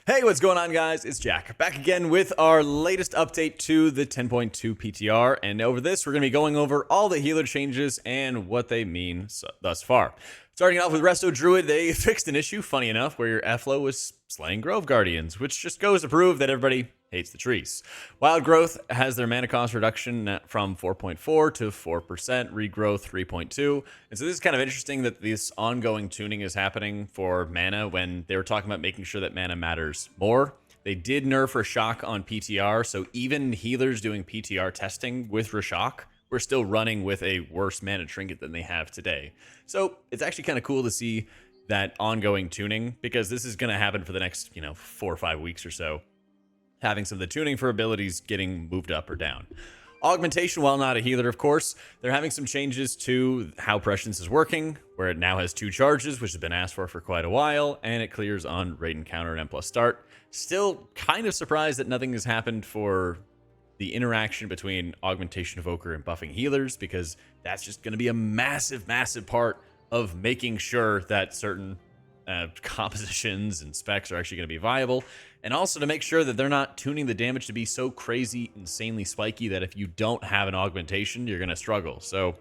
Hey, what's going on, guys? It's Jack, back again with our latest update to the 10.2 PTR, and over this, we're going to be going over all the healer changes and what they mean thus far. Starting off with Resto Druid, they fixed an issue, funny enough, where your F-Low was slaying Grove Guardians, which just goes to prove that everybody hates the trees. Wild Growth has their mana cost reduction from 4.4 to 4%, regrowth 3.2. And so this is kind of interesting that this ongoing tuning is happening for mana when they were talking about making sure that mana matters more. They did nerf Rashok on PTR, so even healers doing PTR testing with Rashok, we're still running with a worse mana trinket than they have today. So it's actually kind of cool to see that ongoing tuning, because this is going to happen for the next, 4 or 5 weeks or so. Having some of the tuning for abilities getting moved up or down. Augmentation, while not a healer, of course, they're having some changes to how Prescience is working, where it now has 2 charges, which has been asked for quite a while, and it clears on raid encounter and M+ start. Still kind of surprised that nothing has happened for the interaction between Augmentation Evoker and buffing healers, because that's just going to be a massive, massive part of making sure that certain compositions and specs are actually going to be viable, and also to make sure that they're not tuning the damage to be so crazy, insanely spiky that if you don't have an augmentation, you're going to struggle. So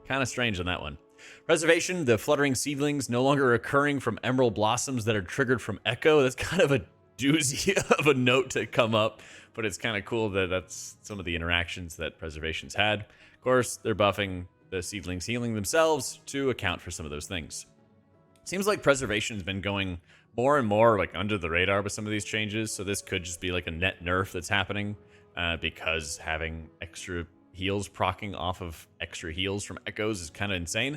kind of strange on that one. Preservation, the fluttering seedlings no longer occurring from emerald blossoms that are triggered from Echo. That's kind of a doozy of a note to come up, but it's kind of cool that that's some of the interactions that Preservation's had. Of course, they're buffing the seedlings healing themselves to account for some of those things. Seems like Preservation's been going more and more like under the radar with some of these changes, so this could just be like a net nerf that's happening because having extra heals proccing off of extra heals from echoes is kind of insane.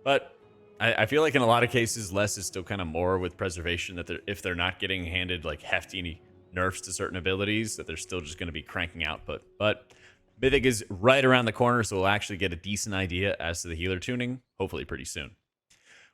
But I feel like in a lot of cases, less is still kind of more with Preservation, that if they're not getting handed like hefty nerfs to certain abilities, that they're still just going to be cranking output. But Mythic is right around the corner, so we'll actually get a decent idea as to the healer tuning, hopefully pretty soon.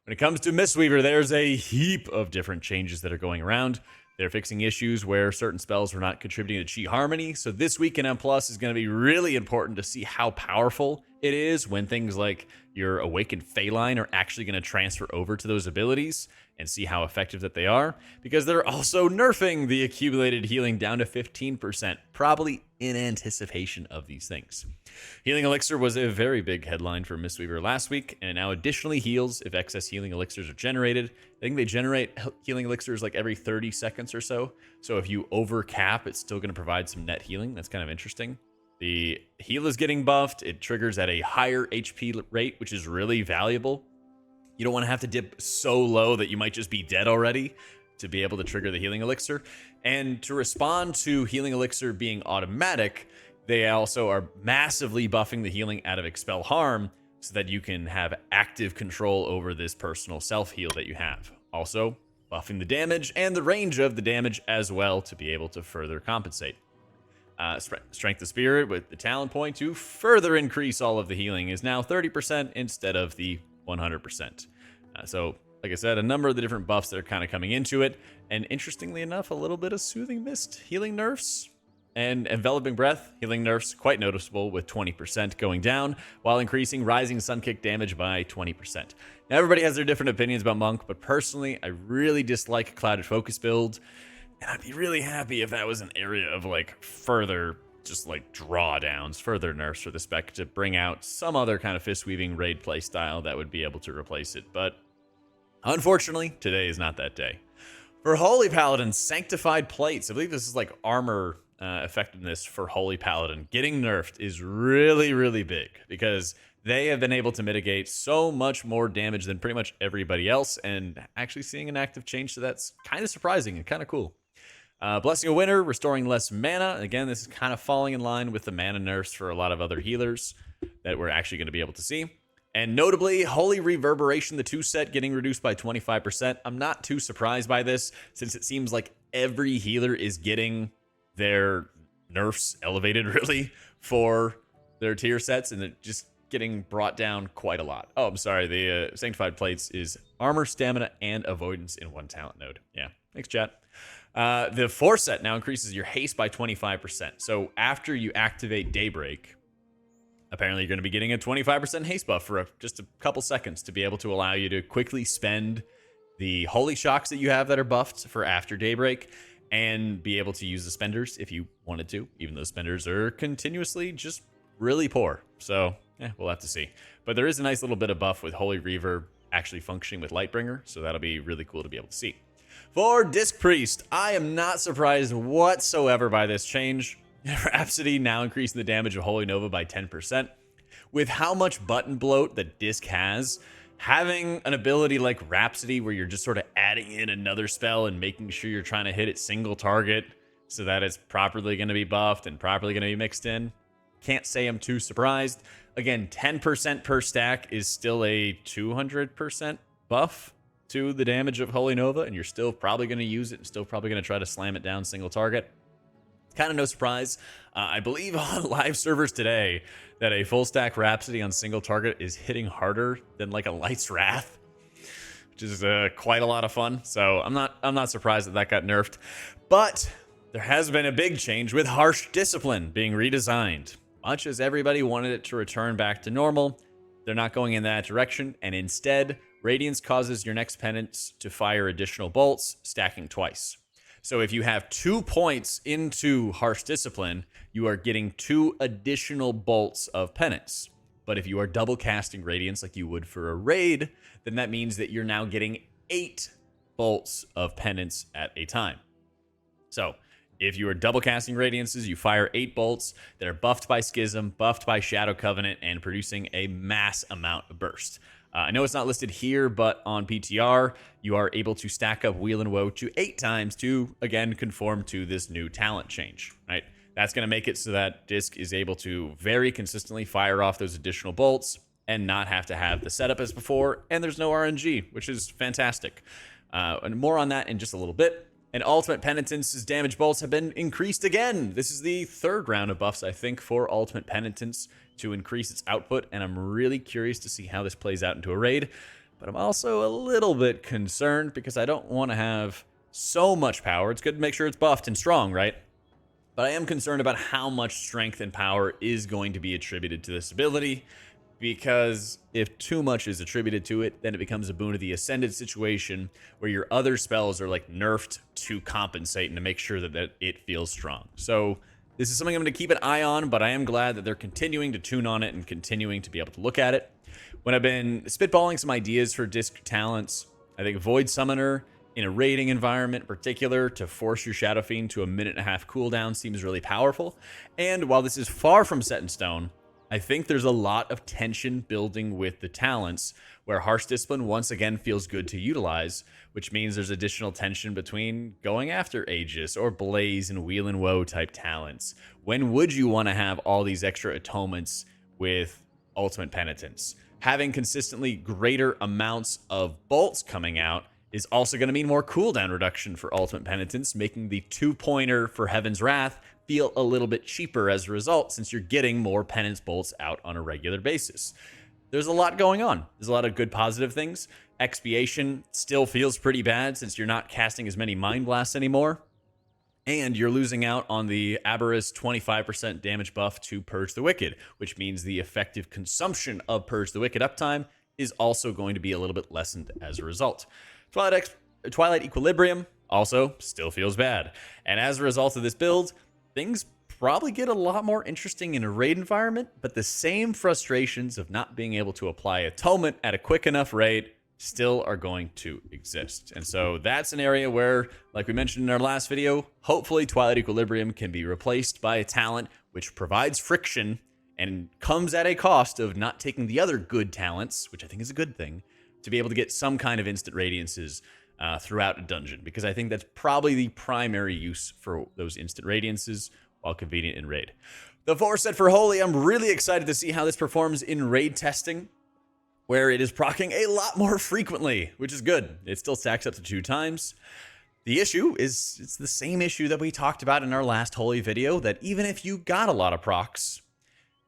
When it comes to Mistweaver, there's a heap of different changes that are going around. They're fixing issues where certain spells were not contributing to Chi Harmony. So this week in M+ is going to be really important to see how powerful it is when things like your Awakened Feline are actually going to transfer over to those abilities, and see how effective that they are, because they're also nerfing the accumulated healing down to 15%, probably in anticipation of these things. Healing Elixir was a very big headline for Mistweaver last week, and it now additionally heals if excess healing elixirs are generated. I think they generate healing elixirs like every 30 seconds or so, so if you overcap, it's still going to provide some net healing. That's kind of interesting. The heal is getting buffed. It triggers at a higher HP rate, which is really valuable. You don't want to have to dip so low that you might just be dead already to be able to trigger the healing elixir. And to respond to healing elixir being automatic, they also are massively buffing the healing out of Expel Harm so that you can have active control over this personal self-heal that you have. Also, buffing the damage and the range of the damage as well to be able to further compensate. Strength of Spirit with the talent point to further increase all of the healing is now 30% instead of the 100%. So, like I said, a number of the different buffs that are kind of coming into it. And interestingly enough, a little bit of Soothing Mist healing nerfs. And Enveloping Breath healing nerfs, quite noticeable, with 20% going down, while increasing Rising Sunkick damage by 20%. Now, everybody has their different opinions about Monk, but personally, I really dislike Clouded Focus build. And I'd be really happy if that was an area of, like, further just like drawdowns, further nerfs for the spec to bring out some other kind of fist weaving raid play style that would be able to replace it. But unfortunately, today is not that day. For Holy Paladin, Sanctified Plates, I believe this is like armor effectiveness for Holy Paladin, getting nerfed is really, really big, because they have been able to mitigate so much more damage than pretty much everybody else, and actually seeing an active change to that's kind of surprising and kind of cool. Blessing of Winter, restoring less mana. Again, this is kind of falling in line with the mana nerfs for a lot of other healers that we're actually going to be able to see. And notably, Holy Reverberation, the 2 set, getting reduced by 25%. I'm not too surprised by this, since it seems like every healer is getting their nerfs elevated, really, for their tier sets, and it just getting brought down quite a lot. Oh, I'm sorry, the Sanctified Plates is Armor, Stamina, and Avoidance in 1 talent node. Yeah, thanks, chat. The 4 set now increases your haste by 25%. So after you activate Daybreak, apparently you're going to be getting a 25% haste buff for just a couple seconds to be able to allow you to quickly spend the holy shocks that you have that are buffed for after Daybreak, and be able to use the spenders if you wanted to, even though spenders are continuously just really poor. So, we'll have to see. But there is a nice little bit of buff with Holy Reaver actually functioning with Lightbringer, so that'll be really cool to be able to see. For Disc Priest, I am not surprised whatsoever by this change. Rhapsody now increasing the damage of Holy Nova by 10%. With how much button bloat that Disc has, having an ability like Rhapsody where you're just sort of adding in another spell and making sure you're trying to hit it single target so that it's properly going to be buffed and properly going to be mixed in, can't say I'm too surprised. Again, 10% per stack is still a 200% buff to the damage of Holy Nova, and you're still probably going to use it and still probably going to try to slam it down single target. Kind of no surprise. I believe on live servers today that a full stack Rhapsody on single target is hitting harder than like a Light's Wrath, which is quite a lot of fun. So I'm not surprised that got nerfed. But there has been a big change with Harsh Discipline being redesigned. Much as everybody wanted it to return back to normal, they're not going in that direction, and instead, Radiance causes your next penance to fire additional bolts, stacking twice. So if you have 2 points into Harsh Discipline, you are getting 2 additional bolts of penance. But if you are double casting Radiance like you would for a raid, then that means that you're now getting 8 bolts of penance at a time. So if you are double casting Radiances, you fire 8 bolts that are buffed by Schism, buffed by Shadow Covenant, and producing a mass amount of burst. I know it's not listed here, but on PTR, you are able to stack up Wheel and Woe to 8 times to, again, conform to this new talent change, right? That's going to make it so that Disc is able to very consistently fire off those additional bolts and not have to have the setup as before, and there's no RNG, which is fantastic. And more on that in just a little bit. And Ultimate Penitence's damage bolts have been increased again. This is the 3rd round of buffs, I think, for Ultimate Penitence to increase its output, and I'm really curious to see how this plays out into a raid. But I'm also a little bit concerned because I don't want to have so much power. It's good to make sure it's buffed and strong, right? But I am concerned about how much strength and power is going to be attributed to this ability, because if too much is attributed to it, then it becomes a Boon of the Ascended situation where your other spells are like nerfed to compensate and to make sure that it feels strong. So this is something I'm going to keep an eye on, but I am glad that they're continuing to tune on it and continuing to be able to look at it. When I've been spitballing some ideas for Disc talents, I think Void Summoner in a raiding environment in particular to force your Shadow Fiend to a 1.5-minute cooldown seems really powerful. And while this is far from set in stone, I think there's a lot of tension building with the talents where Harsh Discipline once again feels good to utilize, which means there's additional tension between going after Aegis or Blaze and Wheel and Woe type talents. When would you want to have all these extra atonements with Ultimate Penitence? Having consistently greater amounts of bolts coming out is also going to mean more cooldown reduction for Ultimate Penitence, making the 2-pointer for Heaven's Wrath feel a little bit cheaper as a result, since you're getting more penance bolts out on a regular basis. There's a lot going on. There's a lot of good positive things. Expiation still feels pretty bad since you're not casting as many Mind Blasts anymore. And you're losing out on the Aberrus 25% damage buff to Purge the Wicked, which means the effective consumption of Purge the Wicked uptime is also going to be a little bit lessened as a result. Twilight Equilibrium also still feels bad. And as a result of this build, things probably get a lot more interesting in a raid environment, but the same frustrations of not being able to apply atonement at a quick enough rate still are going to exist. And so that's an area where, like we mentioned in our last video, hopefully Twilight Equilibrium can be replaced by a talent which provides friction and comes at a cost of not taking the other good talents, which I think is a good thing, to be able to get some kind of instant radiances throughout a dungeon, because I think that's probably the primary use for those instant radiances while convenient in raid. The 4 set for Holy, I'm really excited to see how this performs in raid testing, where it is proccing a lot more frequently, which is good. It still stacks up to 2 times. The issue is, it's the same issue that we talked about in our last Holy video, that even if you got a lot of procs,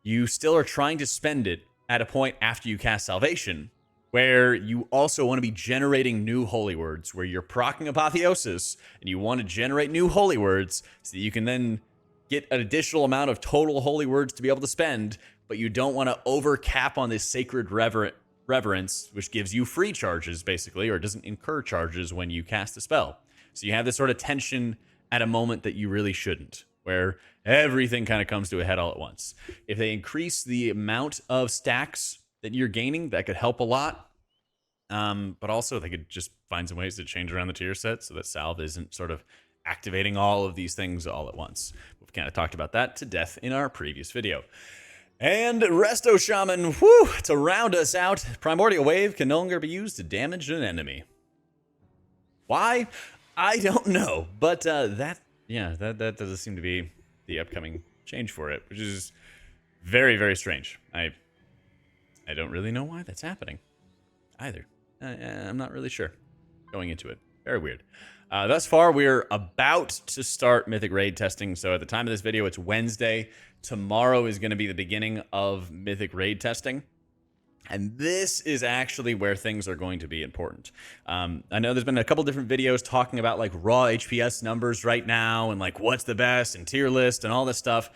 you still are trying to spend it at a point after you cast Salvation, where you also want to be generating new holy words, where you're proccing Apotheosis, and you want to generate new holy words so that you can then get an additional amount of total holy words to be able to spend, but you don't want to over cap on this sacred reverence, which gives you free charges, basically, or doesn't incur charges when you cast a spell. So you have this sort of tension at a moment that you really shouldn't, where everything kind of comes to a head all at once. If they increase the amount of stacks that you're gaining, that could help a lot. But also they could just find some ways to change around the tier set so that Salve isn't sort of activating all of these things all at once. We've kind of talked about that to death in our previous video. And Resto Shaman, whew, to round us out, Primordial Wave can no longer be used to damage an enemy. Why? I don't know, but that doesn't seem to be the upcoming change for it, which is very, very strange. I don't really know why that's happening either. I'm not really sure going into it. Very weird. Thus far, we're about to start Mythic Raid testing. So at the time of this video, it's Wednesday. Tomorrow is going to be the beginning of Mythic Raid testing. And this is actually where things are going to be important. I know there's been a couple different videos talking about like raw HPS numbers right now and like what's the best and tier list and all this stuff.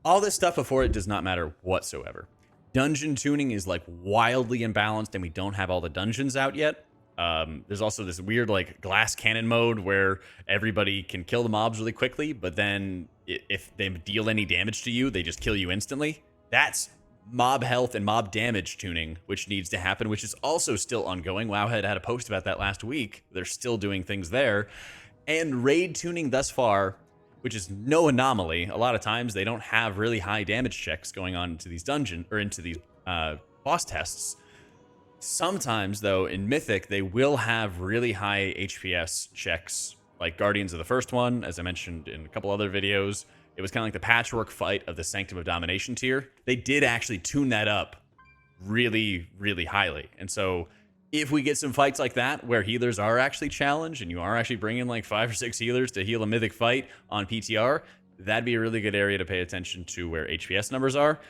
All this stuff before it does not matter whatsoever. Dungeon tuning is like wildly imbalanced and we don't have all the dungeons out yet. There's also this weird like glass cannon mode where everybody can kill the mobs really quickly, but then if they deal any damage to you, they just kill you instantly. That's mob health and mob damage tuning, which needs to happen, which is also still ongoing. Wowhead had a post about that last week. They're still doing things there. And raid tuning thus far, which is no anomaly. A lot of times they don't have really high damage checks going on into these dungeons or into these boss tests. Sometimes, though, in Mythic, they will have really high HPS checks, like Guardians of the first one, as I mentioned in a couple other videos. It was kind of like the patchwork fight of the Sanctum of Domination tier. They did actually tune that up really, really highly. And so if we get some fights like that where healers are actually challenged and you are actually bringing like 5 or 6 healers to heal a Mythic fight on PTR, that'd be a really good area to pay attention to where HPS numbers are.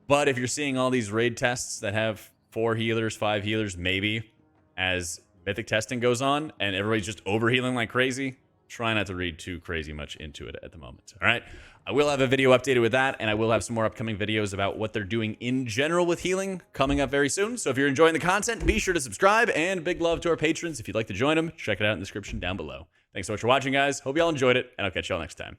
But if you're seeing all these raid tests that have 4 healers, 5 healers, maybe, as Mythic testing goes on and everybody's just overhealing like crazy, try not to read too crazy much into it at the moment. All right. I will have a video updated with that, and I will have some more upcoming videos about what they're doing in general with healing coming up very soon. So if you're enjoying the content, be sure to subscribe, and big love to our patrons. If you'd like to join them, check it out in the description down below. Thanks so much for watching, guys. Hope you all enjoyed it, and I'll catch y'all next time.